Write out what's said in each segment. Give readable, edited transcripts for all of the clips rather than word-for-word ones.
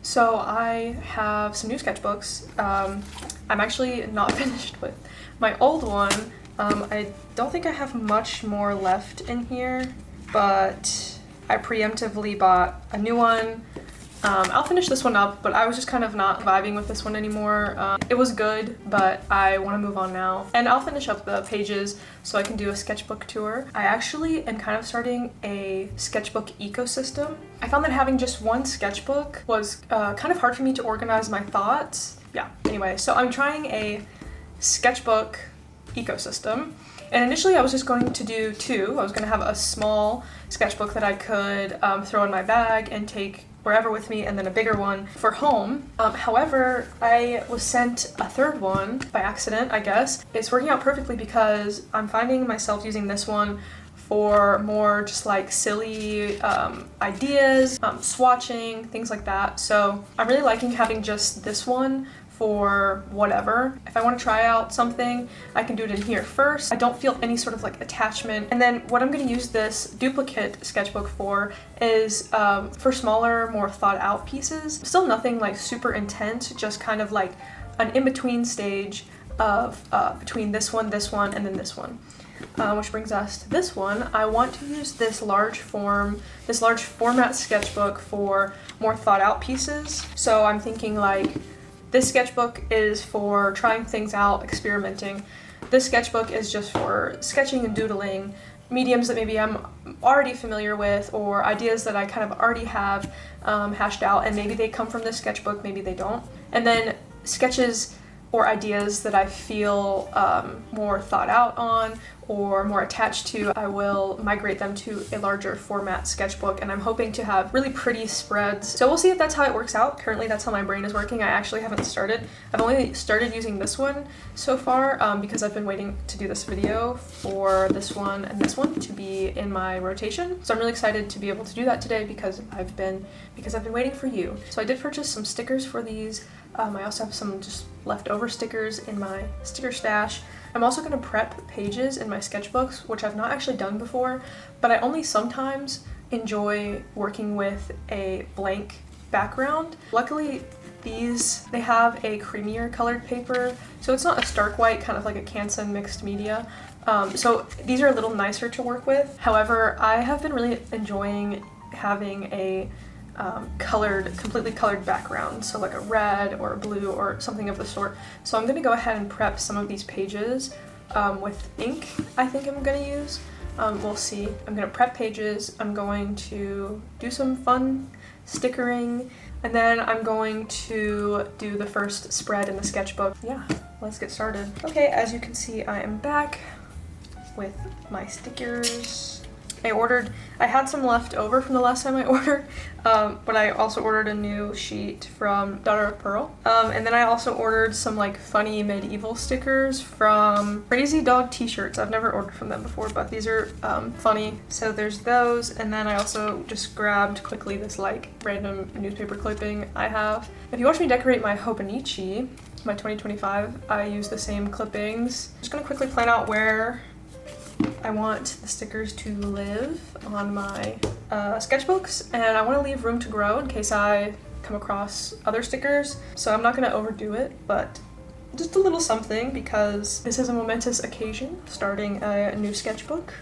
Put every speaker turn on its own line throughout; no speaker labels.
So I have some new sketchbooks. I'm actually not finished with my old one. I don't think I have much more left in here, but I preemptively bought a new one. I'll finish this one up, but I was just kind of not vibing with this one anymore. It was good, but I want to move on now. And I'll finish up the pages so I can do a sketchbook tour. I actually am kind of starting a sketchbook ecosystem. I found that having just one sketchbook was kind of hard for me to organize my thoughts. Yeah, anyway, so I'm trying a sketchbook ecosystem. And initially I was just going to do two. I was going to have a small sketchbook that I could throw in my bag and take wherever with me, and then a bigger one for home. However, I was sent a third one by accident, I guess. It's working out perfectly because I'm finding myself using this one for more just like silly ideas, swatching, things like that. So I'm really liking having just this one for whatever. If I want to try out something, I can do it in here first. I don't feel any sort of like attachment. And then what I'm going to use this duplicate sketchbook for is for smaller, more thought out pieces. Still nothing like super intense, just kind of like an in-between stage of between this one, and then this one. Which brings us to this one. I want to use this large format sketchbook for more thought out pieces. So I'm thinking like, this sketchbook is for trying things out, experimenting. This sketchbook is just for sketching and doodling, mediums that maybe I'm already familiar with, or ideas that I kind of already have hashed out, and maybe they come from this sketchbook, maybe they don't. And then sketches or ideas that I feel more thought out on or more attached to, I will migrate them to a larger format sketchbook, and I'm hoping to have really pretty spreads. So we'll see if that's how it works out. Currently that's how my brain is working. I actually haven't started. I've only started using this one so far because I've been waiting to do this video for this one and this one to be in my rotation. So I'm really excited to be able to do that today because I've been waiting for you. So I did purchase some stickers for these. I also have some just leftover stickers in my sticker stash. I'm also going to prep pages in my sketchbooks, which I've not actually done before, but I only sometimes enjoy working with a blank background. Luckily, they have a creamier colored paper, so it's not a stark white, kind of like a Canson mixed media. So these are a little nicer to work with. However, I have been really enjoying having a completely colored background, so like a red or a blue or something of the sort. So I'm going to go ahead and prep some of these pages with ink. I think I'm going to use. We'll see. I'm going to prep pages, I'm going to do some fun stickering, and then I'm going to do the first spread in the sketchbook. Yeah, let's get started. Okay, as you can see, I am back with my stickers. I had some left over from the last time I ordered, but I also ordered a new sheet from Daughter of Pearl. And then I also ordered some like funny medieval stickers from Crazy Dog t-shirts. I've never ordered from them before, but these are funny. So there's those, and then I also just grabbed quickly this like random newspaper clipping I have. If you watch me decorate my Hobonichi, my 2025, I use the same clippings. I'm just gonna quickly plan out where I want the stickers to live on my sketchbooks, and I want to leave room to grow in case I come across other stickers. So I'm not going to overdo it, but just a little something because this is a momentous occasion, starting a new sketchbook.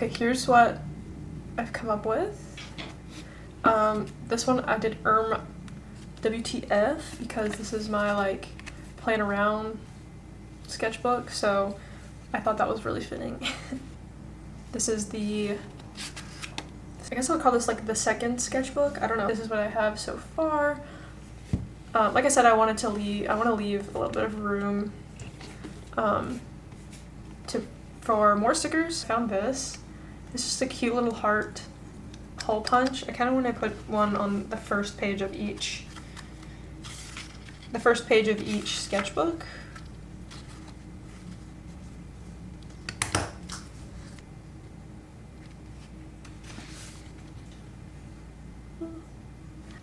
Okay, here's what I've come up with. This one I did WTF because this is my like playing around sketchbook, so I thought that was really fitting. This is I guess I'll call this like the second sketchbook. I don't know. This is what I have so far. Like I said, I want to leave a little bit of room for more stickers. Found this. It's just a cute little heart hole punch. I kind of want to put one on the first page of each sketchbook.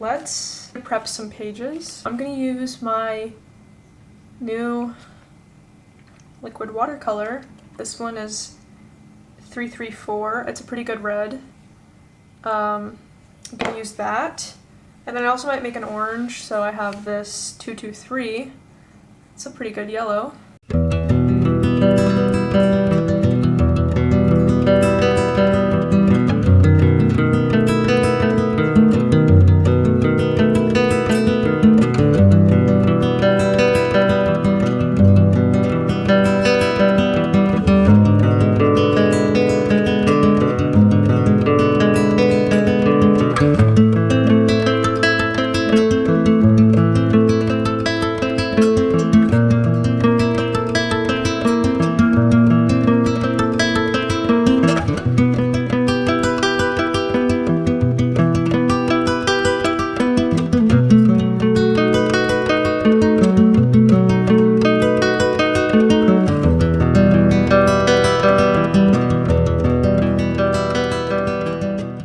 Let's prep some pages. I'm gonna use my new liquid watercolor. This one is 334. It's a pretty good red. I'm gonna use that. And then I also might make an orange, so I have this 223. It's a pretty good yellow.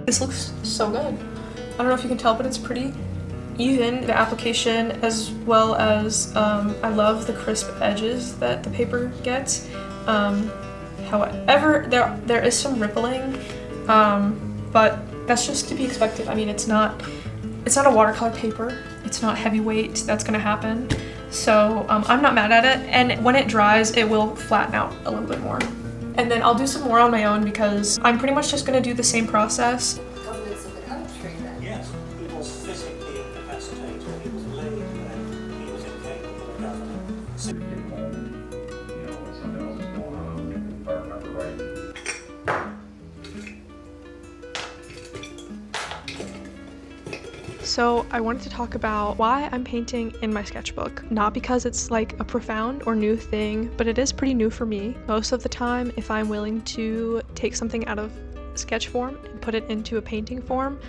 This looks so good. I don't know if you can tell, but it's pretty even, the application, as well as I love the crisp edges that the paper gets. However, there is some rippling, but that's just to be expected. I mean, it's not a watercolor paper. It's not heavyweight. That's gonna happen. So I'm not mad at it. And when it dries, it will flatten out a little bit more. And then I'll do some more on my own because I'm pretty much just gonna do the same process.
Governments of the country then?
Yes, he was physically incapacitated. He was laid when he was incapable of governing.
Get home, you know, when something else is going on, if I remember right.
So I wanted to talk about why I'm painting in my sketchbook. Not because it's like a profound or new thing, but it is pretty new for me. Most of the time, if I'm willing to take something out of sketch form and put it into a painting form,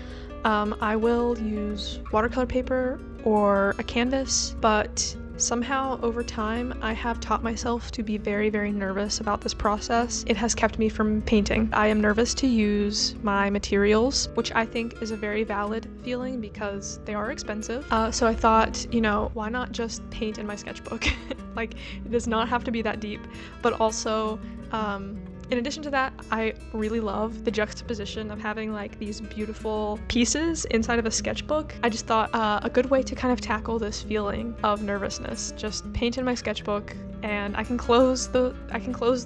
I will use watercolor paper or a canvas, but somehow over time I have taught myself to be very, very nervous about this process. It has kept me from painting. I am nervous to use my materials, which I think is a very valid feeling because they are expensive. So I thought, you know, why not just paint in my sketchbook? Like, it does not have to be that deep, but also in addition to that, I really love the juxtaposition of having like these beautiful pieces inside of a sketchbook. I just thought a good way to kind of tackle this feeling of nervousness, just paint in my sketchbook, and I can close the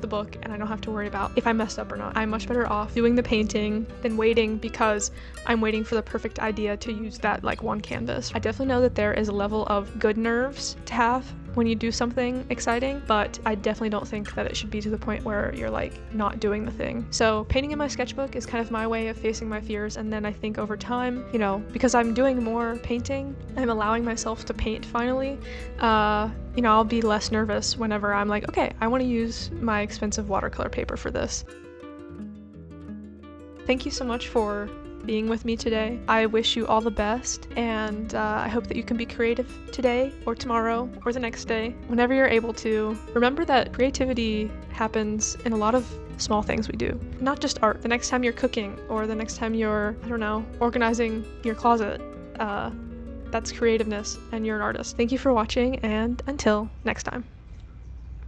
book and I don't have to worry about if I messed up or not. I'm much better off doing the painting than waiting because I'm waiting for the perfect idea to use that like one canvas. I definitely know that there is a level of good nerves to have when you do something exciting, but I definitely don't think that it should be to the point where you're like not doing the thing. So painting in my sketchbook is kind of my way of facing my fears, and then I think over time, you know, because I'm doing more painting, I'm allowing myself to paint finally, you know, I'll be less nervous whenever I'm like, okay, I want to use my expensive watercolor paper for this. Thank you so much for being with me today. I wish you all the best, and I hope that you can be creative today or tomorrow or the next day. Whenever you're able to, remember that creativity happens in a lot of small things we do, not just art. The next time you're cooking or the next time you're, I don't know, organizing your closet, that's creativeness and you're an artist. Thank you for watching, and until next time.